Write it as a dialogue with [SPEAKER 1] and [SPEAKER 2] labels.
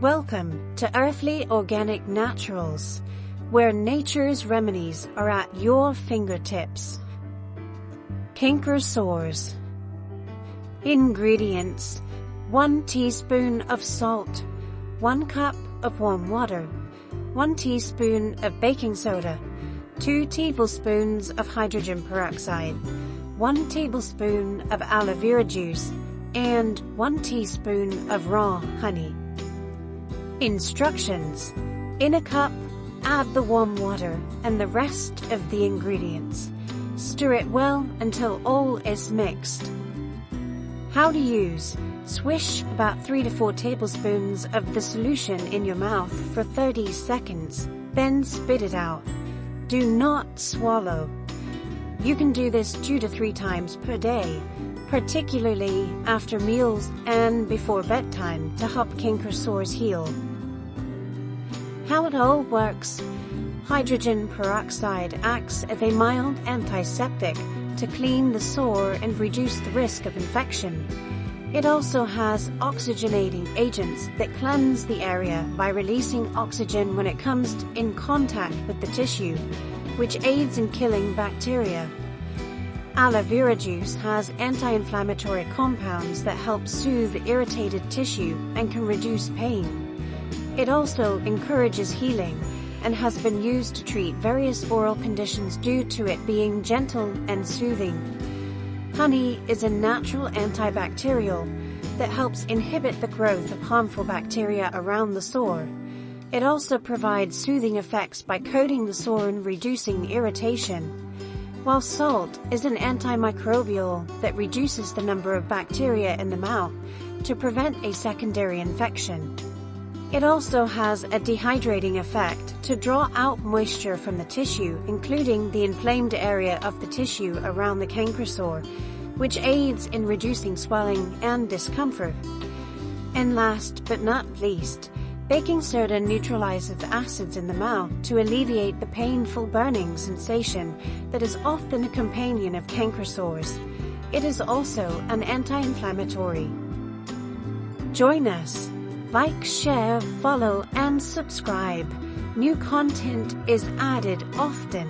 [SPEAKER 1] Welcome to Earthly Organic Naturals, where nature's remedies are at your fingertips. Canker sores. Ingredients: 1 teaspoon of salt, 1 cup of warm water, 1 teaspoon of baking soda, 2 tablespoons of hydrogen peroxide, 1 tablespoon of aloe vera juice, and 1 teaspoon of raw honey. Instructions: in a cup, add the warm water and the rest of the ingredients. Stir it well until all is mixed. How to use: swish about 3 to 4 tablespoons of the solution in your mouth for 30 seconds, then spit it out. Do not swallow. You can do this 2 to 3 times per day, particularly after meals and before bedtime, to help canker sores heal. How it all works: hydrogen peroxide acts as a mild antiseptic to clean the sore and reduce the risk of infection. It also has oxygenating agents that cleanse the area by releasing oxygen when it comes in contact with the tissue, which aids in killing bacteria. Aloe vera juice has anti-inflammatory compounds that help soothe irritated tissue and can reduce pain. It also encourages healing and has been used to treat various oral conditions due to it being gentle and soothing. Honey is a natural antibacterial that helps inhibit the growth of harmful bacteria around the sore. It also provides soothing effects by coating the sore and reducing irritation, while salt is an antimicrobial that reduces the number of bacteria in the mouth to prevent a secondary infection. It also has a dehydrating effect to draw out moisture from the tissue, including the inflamed area of the tissue around the canker sore, which aids in reducing swelling and discomfort. And last but not least, baking soda neutralizes acids in the mouth to alleviate the painful burning sensation that is often a companion of canker sores. It is also an anti-inflammatory. Join us. Like, share, follow, and subscribe. New content is added often.